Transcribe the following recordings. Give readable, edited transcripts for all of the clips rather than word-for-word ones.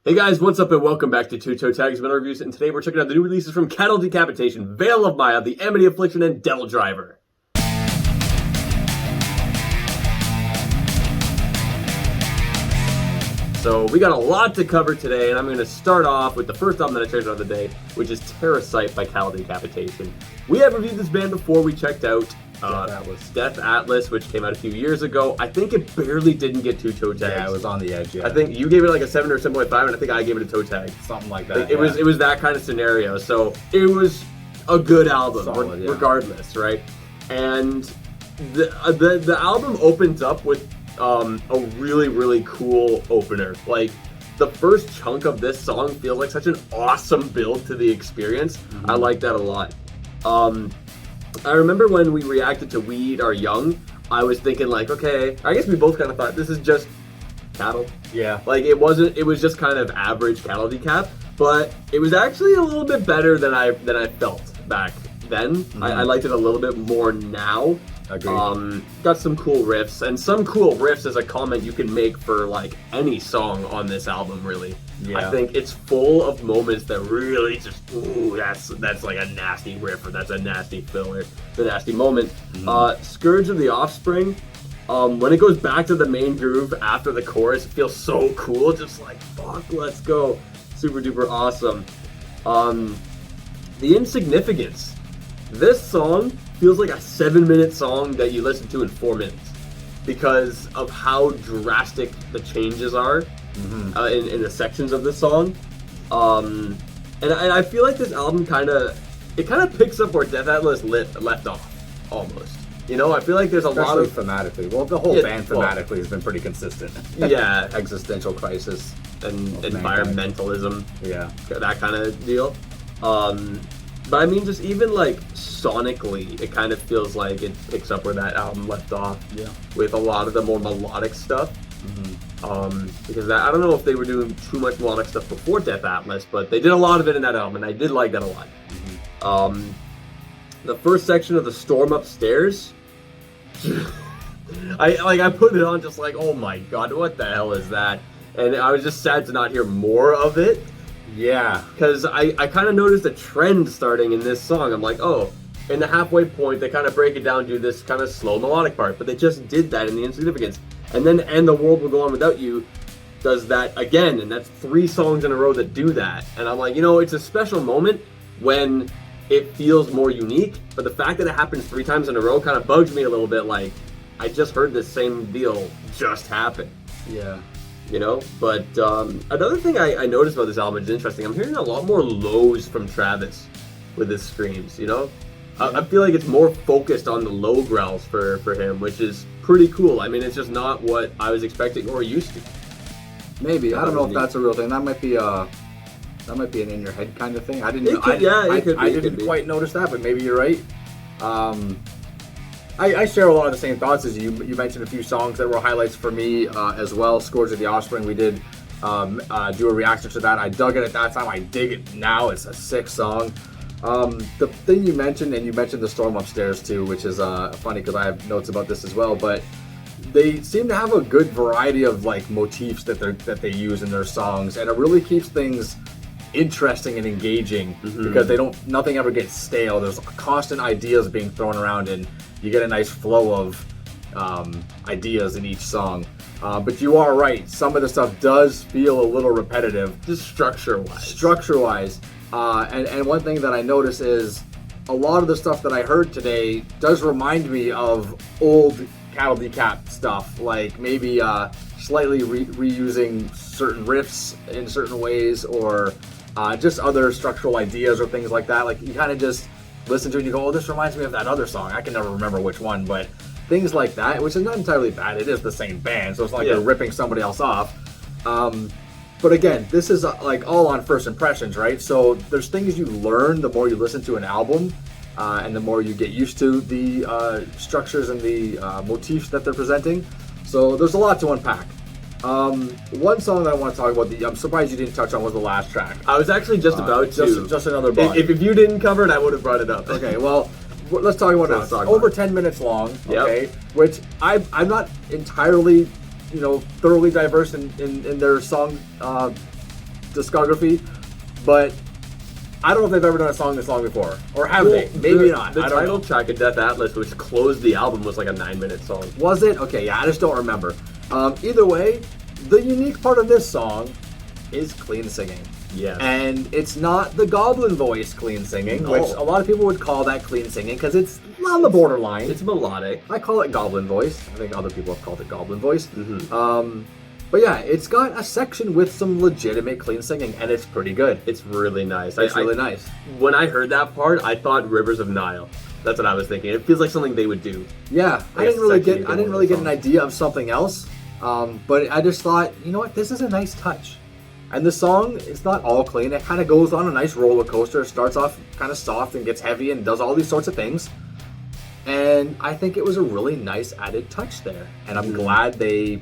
Hey guys, what's up and welcome back to Toe Tags Metal Reviews, and today we're checking out the new releases from Cattle Decapitation, Veil of Maya, the Amity Affliction, and Devildriver. So we got a lot to cover today, and I'm going to start off with the first album that I checked out of the day, which is Terracite by Cattle Decapitation. We have reviewed this band before. We checked out Death Atlas, which came out a few years ago. I think it barely didn't get 2 toe tags. Yeah, it was on the edge, yeah. I think you gave it like a 7 or 7.5, and I think I gave it a toe tag. Something like that. It was that kind of scenario. So it was a good album, solid, regardless, right? And the album opens up with a really cool opener. Like, the first chunk of this song feels like such an awesome build to the experience. I like that a lot. I remember when we reacted to We Eat Our Young, I was thinking like, okay, I guess we both kind of thought this is just cattle. Yeah. Like, it was just kind of average Cattle Decap, but it was actually a little bit better than I felt back then. I liked it a little bit more now. Agreed. Got some cool riffs, and some cool riffs is a comment you can make for like any song on this album, really. Yeah. I think it's full of moments that really just, ooh, that's like a nasty riff, or that's a nasty filler, the nasty moment. Scourge of the Offspring, when it goes back to the main groove after the chorus, it feels so cool, just like, fuck, let's go. Super duper awesome. The Insignificance. This song feels like a 7-minute song that you listen to in 4 minutes because of how drastic the changes are in the sections of the song. And I feel like this album kind of picks up where Death Atlas left off, almost. You know, I feel like there's a lot of thematically. Well, the whole band thematically has been pretty consistent. Yeah, Existential crisis and environmentalism. Yeah, that kind of deal. But I mean, just even like sonically, it kind of feels like it picks up where that album left off. Yeah. With a lot of the more melodic stuff. Because I don't know if they were doing too much melodic stuff before Death Atlas, but they did a lot of it in that album, and I did like that a lot. The first section of The Storm Upstairs, I put it on just like, oh my god, what the hell is that? And I was just sad to not hear more of it. Yeah. Because I kind of noticed a trend starting in this song. I'm like, oh, in the halfway point, they kind of break it down to this kind of slow melodic part, but they just did that in The Insignificance. And then And the World Will Go On Without You does that again, and that's 3 songs in a row that do that. And I'm like, you know, it's a special moment when it feels more unique, but the fact that it happens 3 times in a row kind of bugs me a little bit, like, I just heard this same deal just happen. Yeah. You know, but another thing I noticed about this album is interesting. I'm hearing a lot more lows from Travis with his screams, you know? I feel like it's more focused on the low growls for him, which is pretty cool. I mean, it's just not what I was expecting or used to. Maybe. I don't know if that's a real thing. That might be an in your head kind of thing. I didn't quite notice that, but maybe you're right. I share a lot of the same thoughts as you. You mentioned a few songs that were highlights for me as well. Scourge of the Offspring, we did do a reaction to that. I dug it at that time. I dig it now. It's a sick song. The thing you mentioned, and you mentioned The Storm Upstairs too, which is funny because I have notes about this as well, but they seem to have a good variety of like motifs that they use in their songs, and it really keeps things interesting and engaging because nothing ever gets stale. There's constant ideas being thrown around, and you get a nice flow of ideas in each song. But you are right, some of the stuff does feel a little repetitive, Just structure-wise. And one thing that I notice is a lot of the stuff that I heard today does remind me of old Cattle Decap stuff, like maybe slightly reusing certain riffs in certain ways, or just other structural ideas or things like that. Like, you kind of just listen to it and you go, oh, this reminds me of that other song. I can never remember which one, but things like that, which is not entirely bad. It is the same band, so it's not like they're ripping somebody else off. But again, this is like all on first impressions, right? So there's things you learn the more you listen to an album, and the more you get used to the structures and the motifs that they're presenting. So there's a lot to unpack. One song that I want to talk about, I'm surprised you didn't touch on, was the last track. I was actually just about to. Just another bug. If you didn't cover it, I would have brought it up. Okay, well, let's talk about it. It's over 10 minutes long, okay? Which I'm not entirely, thoroughly diverse in their song discography, but I don't know if they've ever done a song this long before, or have they? Maybe not. The I don't title know. track of Death Atlas, which closed the album, was like a 9-minute song. Was it? Okay, yeah, I just don't remember. Either way, the unique part of this song is clean singing. Yes. And it's not the goblin voice clean singing, No. which a lot of people would call that clean singing because it's on the borderline. It's melodic. I call it goblin voice. I think other people have called it goblin voice. Mm-hmm. But yeah, it's got a section with some legitimate clean singing, and it's pretty good. It's really nice. It's really nice. When I heard that part, I thought Rivers of Nile. That's what I was thinking. It feels like something they would do. Yeah, I didn't really get an idea of something else, but I just thought, you know what, this is a nice touch. And the song is not all clean. It kind of goes on a nice roller coaster. It starts off kind of soft and gets heavy and does all these sorts of things. And I think it was a really nice added touch there. And I'm glad a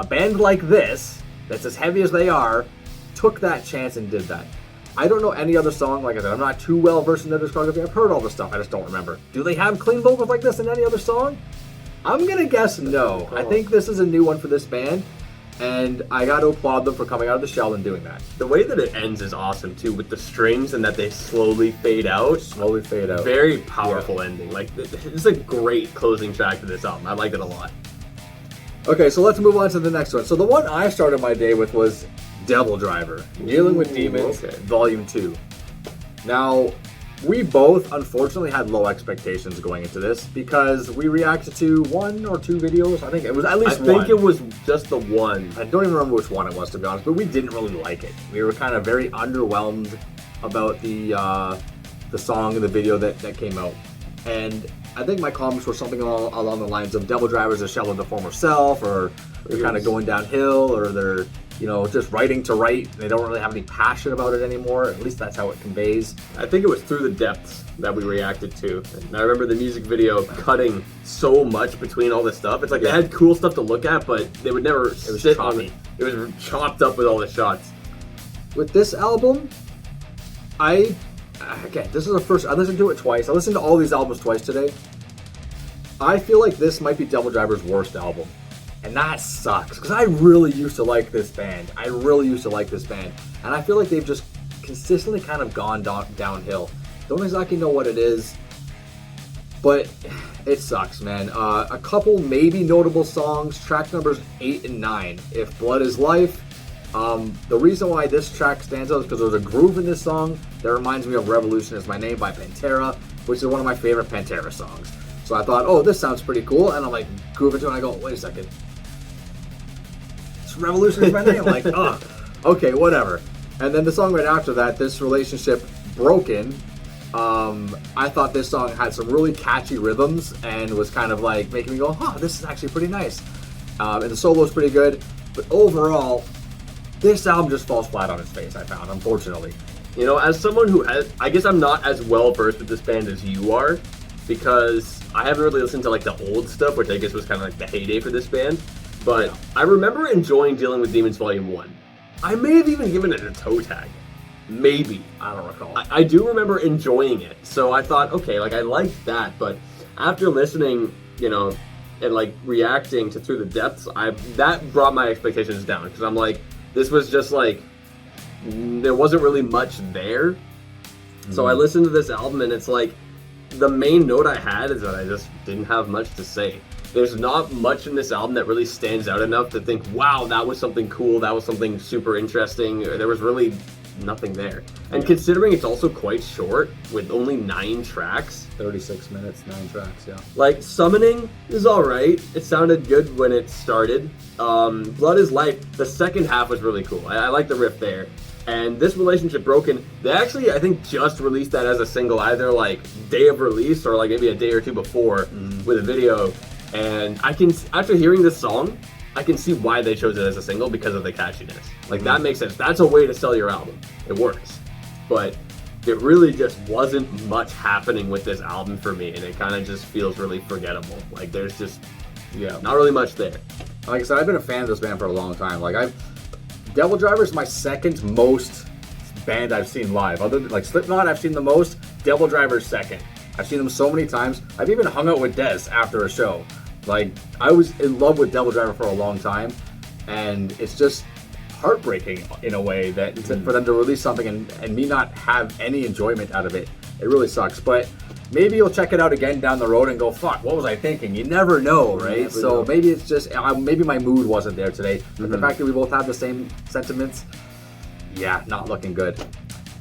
band like this, that's as heavy as they are, took that chance and did that. I don't know any other song. Like I said, I'm not too well versed in their discography. I've heard all the stuff. I just don't remember. Do they have clean vocals like this in any other song? I'm going to guess no. I think this is a new one for this band. And I got to applaud them for coming out of the shell and doing that. The way that it ends is awesome too, with the strings and that they slowly fade out. Slowly fade out. Very powerful ending. Like, it's a great closing track to this album. I like it a lot. Okay, so let's move on to the next one. So the one I started my day with was Devildriver, Dealing with Demons, okay. Volume 2. Now, we both unfortunately had low expectations going into this because we reacted to 1 or 2 videos. I think it was at least one. I think it was just the one. I don't even remember which one it was, to be honest, but we didn't really like it. We were kind of very underwhelmed about the song and the video that came out. And I think my comments were something along the lines of Devildriver is a shell of the former self, or they're kind of going downhill, or they're, just writing to write. They don't really have any passion about it anymore. At least that's how it conveys. I think it was Through the Depths that we reacted to. And I remember the music video cutting so much between all this stuff. It's like they had cool stuff to look at, but they would never sit on it. It was chopped up with all the shots. With this album, this is the first, I listened to it twice. I listened to all these albums twice today. I feel like this might be Devildriver's worst album. And that sucks, because I really used to like this band. And I feel like they've just consistently kind of gone downhill. Don't exactly know what it is, but it sucks, man. A couple maybe notable songs, track numbers 8 and 9. If Blood is Life. The reason why this track stands out is because there's a groove in this song that reminds me of Revolution Is My Name by Pantera, which is one of my favorite Pantera songs. So I thought, oh, this sounds pretty cool, and I'm like, groove into it, and I go, wait a second. It's Revolution Is My Name. I'm like, oh, okay, whatever. And then the song right after that, This Relationship Broken, I thought this song had some really catchy rhythms and was kind of like making me go, oh, this is actually pretty nice. And the solo is pretty good, but overall, this album just falls flat on its face, I found, unfortunately. As someone who I guess I'm not as well versed with this band as you are, because I haven't really listened to like the old stuff, which I guess was kind of like the heyday for this band. But I remember enjoying Dealing with Demons Volume 1. I may have even given it a toe tag. Maybe. I don't recall. I do remember enjoying it. So I thought, okay, like I liked that, but after listening, and like reacting to Through the Depths, that brought my expectations down, because I'm like, this was just like, there wasn't really much there. So I listened to this album and it's like, the main note I had is that I just didn't have much to say. There's not much in this album that really stands out enough to think, wow, that was something cool, that was something super interesting. There was really nothing there. And considering it's also quite short, with only 9 tracks. 36 minutes, 9 tracks, yeah. Like, Summoning is alright. It sounded good when it started. Blood is Life, the second half was really cool. I like the riff there. And This Relationship Broken, they actually, I think, just released that as a single, either like day of release or like maybe a day or two before with a video. And after hearing this song, I can see why they chose it as a single, because of the catchiness. Like, that makes sense. That's a way to sell your album. It works. But it really just wasn't much happening with this album for me, and it kind of just feels really forgettable. Like, there's just not really much there. Like I said, I've been a fan of this band for a long time. Like, Devildriver is my second most band I've seen live. Other than like Slipknot, I've seen the most. Devildriver's second. I've seen them so many times. I've even hung out with Des after a show. Like, I was in love with Devildriver for a long time, and it's just heartbreaking in a way that for them to release something and me not have any enjoyment out of it. It really sucks. But maybe you'll check it out again down the road and go, fuck, what was I thinking? You never know, right? So maybe it's just, maybe my mood wasn't there today. But the fact that we both have the same sentiments, yeah, not looking good.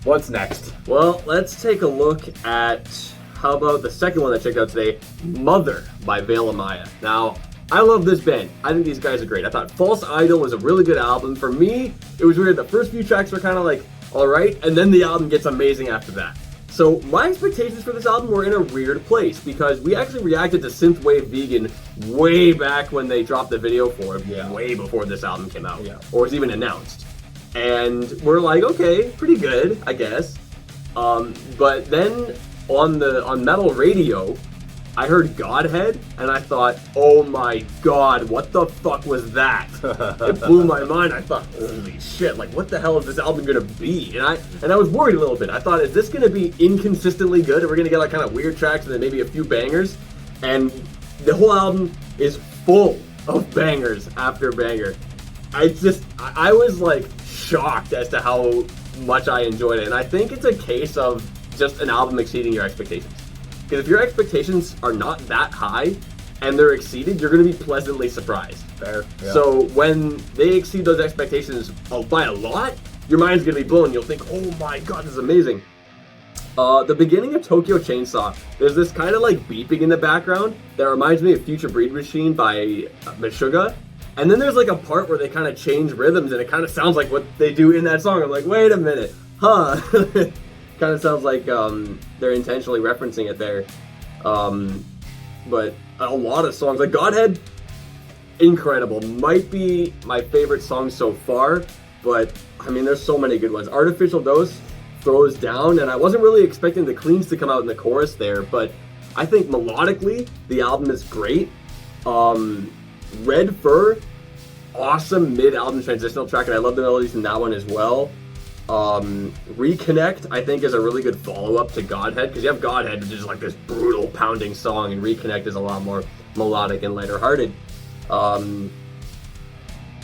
What's next? Well, let's take a look at, how about the second one I checked out today, Mother by Veil of Maya. Now, I love this band. I think these guys are great. I thought False Idol was a really good album. For me, it was weird. The first few tracks were kind of like, all right, and then the album gets amazing after that. So my expectations for this album were in a weird place because we actually reacted to Synthwave Vegan way back when they dropped the video for it, way before this album came out, or was even announced. And we're like, okay, pretty good, I guess. But then on metal radio, I heard Godhead, and I thought, oh my god, what the fuck was that? It blew my mind. I thought, holy shit, like what the hell is this album gonna be? And I was worried a little bit. I thought, is this gonna be inconsistently good? And we're gonna get like kind of weird tracks and then maybe a few bangers? And the whole album is full of bangers after banger. I was like shocked as to how much I enjoyed it. And I think it's a case of just an album exceeding your expectations. Because if your expectations are not that high and they're exceeded, you're going to be pleasantly surprised. Fair. Yeah. So when they exceed those expectations by a lot, your mind's going to be blown. You'll think, oh my god, this is amazing. The beginning of Tokyo Chainsaw, there's this kind of like beeping in the background that reminds me of Future Breed Machine by Meshuggah. And then there's like a part where they kind of change rhythms and it kind of sounds like what they do in that song. I'm like, wait a minute, huh? Kind of sounds like they're intentionally referencing it there. But a lot of songs, like Godhead, incredible. Might be my favorite song so far, but I mean, there's so many good ones. Artificial Dose throws down, and I wasn't really expecting the cleans to come out in the chorus there, but I think melodically, the album is great. Red Fur, awesome mid-album transitional track, and I love the melodies in that one as well. Reconnect, I think, is a really good follow-up to Godhead, because you have Godhead, which is like this brutal, pounding song, and Reconnect is a lot more melodic and lighter-hearted.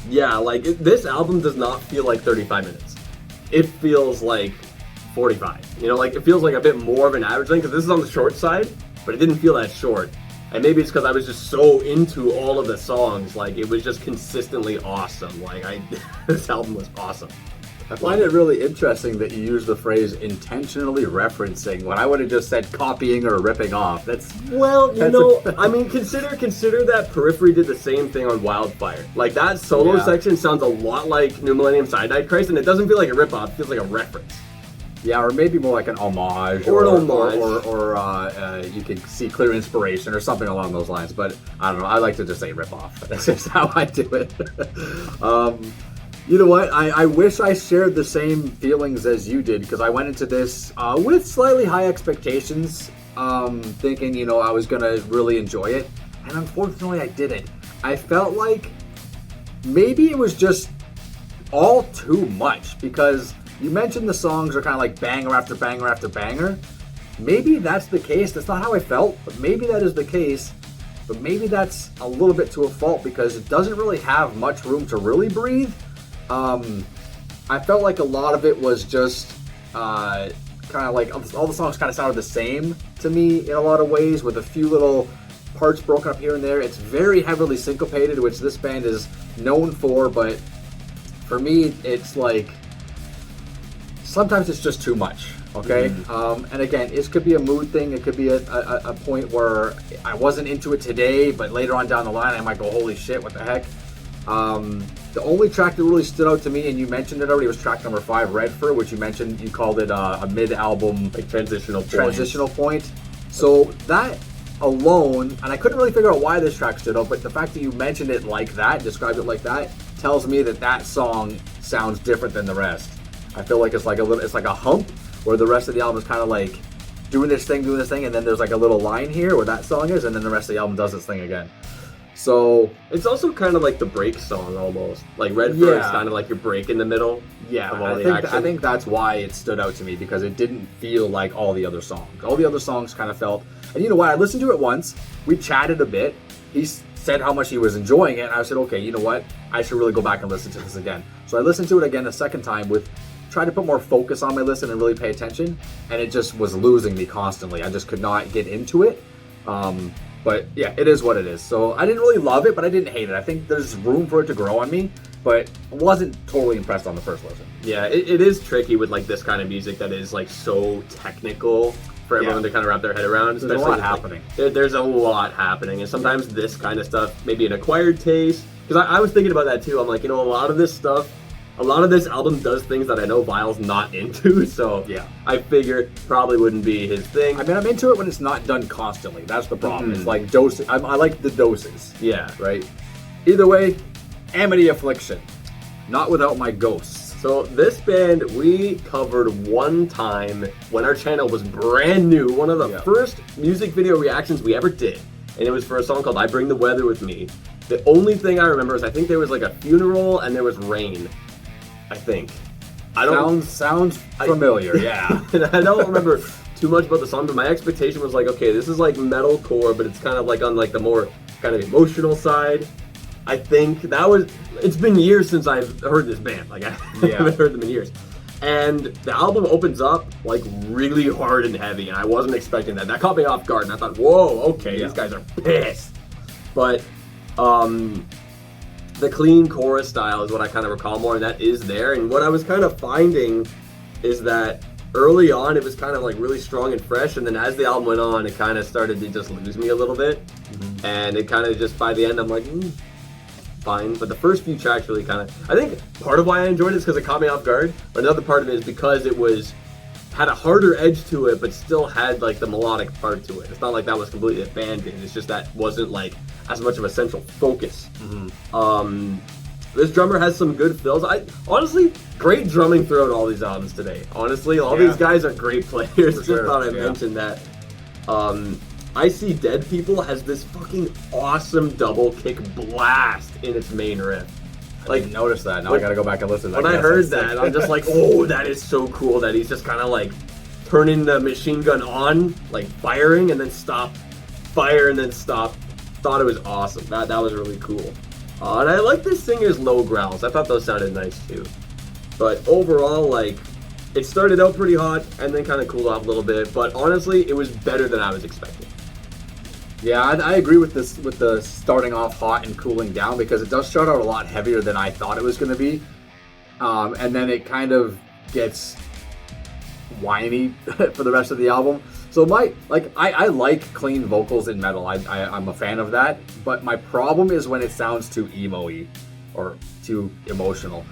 This album does not feel like 35 minutes. It feels like 45. You know, like, it feels like a bit more of an average length, because this is on the short side, but it didn't feel that short. And maybe it's because I was just so into all of the songs, like, it was just consistently awesome. Like, this album was awesome. I find it really interesting that you use the phrase intentionally referencing when I would have just said copying or ripping off. I mean, consider that Periphery did the same thing on Wildfire. Like, that solo section sounds a lot like New Millennium Cyanide Christ, and it doesn't feel like a ripoff, it feels like a reference. Yeah, or maybe more like an homage. Or an homage. Or you can see clear inspiration or something along those lines. But I don't know, I like to just say ripoff. That's just how I do it. You know what? I wish I shared the same feelings as you did, because I went into this with slightly high expectations, thinking, you know, I was going to really enjoy it. And unfortunately, I didn't. I felt like maybe it was just all too much, because you mentioned the songs are kind of like banger after banger after banger. Maybe that's the case. That's not how I felt, but maybe that is the case. But maybe that's a little bit to a fault, because it doesn't really have much room to really breathe. I felt like a lot of it was just kind of like all the songs kind of sounded the same to me in a lot of ways, with a few little parts broken up here and there. It's very heavily syncopated, which this band is known for, but for me, it's like sometimes it's just too much. Okay, and again, it could be a mood thing. It could be a point where I wasn't into it today, but later on down the line, I might go, holy shit, what the heck? The only track that really stood out to me, and you mentioned it already, was track number 5, Red Fur, which you mentioned, you called it a mid-album like transitional point. So that alone, and I couldn't really figure out why this track stood out, but the fact that you mentioned it like that, described it like that, tells me that song sounds different than the rest. I feel like it's like a hump, where the rest of the album is kind of like doing this thing, and then there's like a little line here where that song is, and then the rest of the album does its thing again. So it's also kind of like the break song almost. Like Red Fur is kind of like your break in the middle. Yeah, of all the action. I think that's why it stood out to me, because it didn't feel like all the other songs. All the other songs kind of felt, and you know what? I listened to it once. We chatted a bit. He said how much he was enjoying it, and I said, okay, you know what? I should really go back and listen to this again. So I listened to it again a second time with trying to put more focus on my listen and really pay attention, and it just was losing me constantly. I just could not get into it. But yeah, it is what it is. So I didn't really love it, but I didn't hate it. I think there's room for it to grow on me, but I wasn't totally impressed on the first listen. Yeah, it is tricky with like this kind of music that is like so technical for everyone to kind of wrap their head around. There's a lot happening. There's a lot happening, and sometimes this kind of stuff, maybe an acquired taste. Because I was thinking about that too. I'm like, a lot of this album does things that I know Vile's not into, so yeah, I figure probably wouldn't be his thing. I mean, I'm into it when it's not done constantly. That's the problem. It's like doses. I like the doses. Yeah. Right? Either way, Amity Affliction. Not Without My Ghosts. So this band we covered one time when our channel was brand new. One of the first music video reactions we ever did. And it was for a song called I Bring the Weather With Me. The only thing I remember is I think there was like a funeral and there was rain. I think. Sounds familiar, yeah. And I don't remember too much about the song, but my expectation was like, okay, this is like metalcore, but it's kind of like on like the more kind of emotional side. I think it's been years since I've heard this band. Like I haven't heard them in years. And the album opens up like really hard and heavy, and I wasn't expecting that. That caught me off guard, and I thought, whoa, okay, these guys are pissed. But the clean chorus style is what I kind of recall more, and that is there. And what I was kind of finding is that early on it was kind of like really strong and fresh, and then as the album went on, it kind of started to just lose me a little bit. And it kind of just, by the end, I'm like, fine. But the first few tracks really kind of, I think part of why I enjoyed it is because it caught me off guard, but another part of it is because it had a harder edge to it, but still had like the melodic part to it. It's not like that was completely abandoned. It's just that wasn't like as much of a central focus. This drummer has some good fills. Honestly, great drumming throughout all these albums today. Honestly, all these guys are great players. Just thought I'd mention that. I See Dead People has this fucking awesome double kick blast in its main riff. I didn't notice that. Now I gotta go back and listen to that. When I heard that, I'm just like, oh, that is so cool that he's just kind of like turning the machine gun on, like firing and then stop, fire and then stop. Thought it was awesome. That was really cool. And I like this singer's low growls. I thought those sounded nice too. But overall, like, it started out pretty hot and then kind of cooled off a little bit. But honestly, it was better than I was expecting. Yeah, I agree with this, with the starting off hot and cooling down, because it does start out a lot heavier than I thought it was going to be. And then it kind of gets whiny for the rest of the album. So I like clean vocals in metal. I'm a fan of that. But my problem is when it sounds too emo-y or too emotional.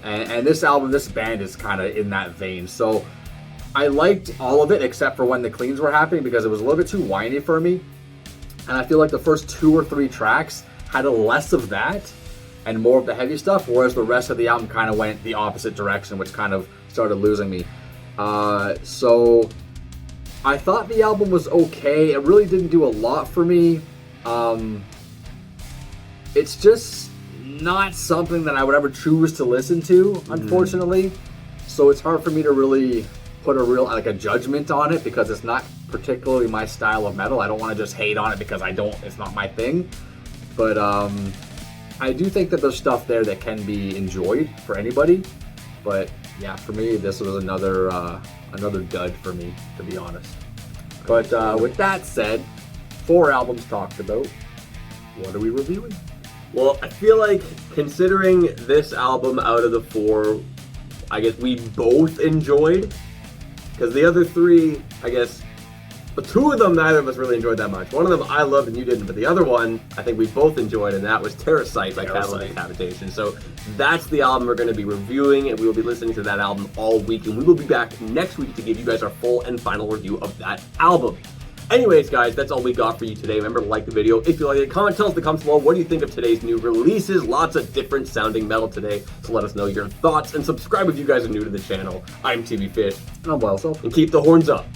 And this album, this band is kind of in that vein. So I liked all of it except for when the cleans were happening, because it was a little bit too whiny for me. And I feel like the first 2 or 3 tracks had a less of that and more of the heavy stuff, whereas the rest of the album kind of went the opposite direction, which kind of started losing me. So I thought the album was okay. It really didn't do a lot for me. It's just not something that I would ever choose to listen to, unfortunately. So it's hard for me to really put a judgment on it, because it's not particularly my style of metal. I don't want to just hate on it because it's not my thing. But I do think that there's stuff there that can be enjoyed for anybody. But yeah, for me, this was another dud for me, to be honest. But with that said, 4 albums talked about. What are we reviewing? Well, I feel like considering this album out of the 4, I guess we both enjoyed. Because the other 3, I guess, but 2 of them neither of us really enjoyed that much. One of them I loved and you didn't, but the other one I think we both enjoyed, and that was Terracite by Decapitation. So that's the album we're going to be reviewing, and we will be listening to that album all week, and we will be back next week to give you guys our full and final review of that album. Anyways, guys, that's all we got for you today. Remember to like the video if you like it. Comment, tell us in the comments below, what do you think of today's new releases? Lots of different sounding metal today, so let us know your thoughts, and subscribe if you guys are new to the channel. I'm TV Fish. And I'm Wild Self. And keep the horns up.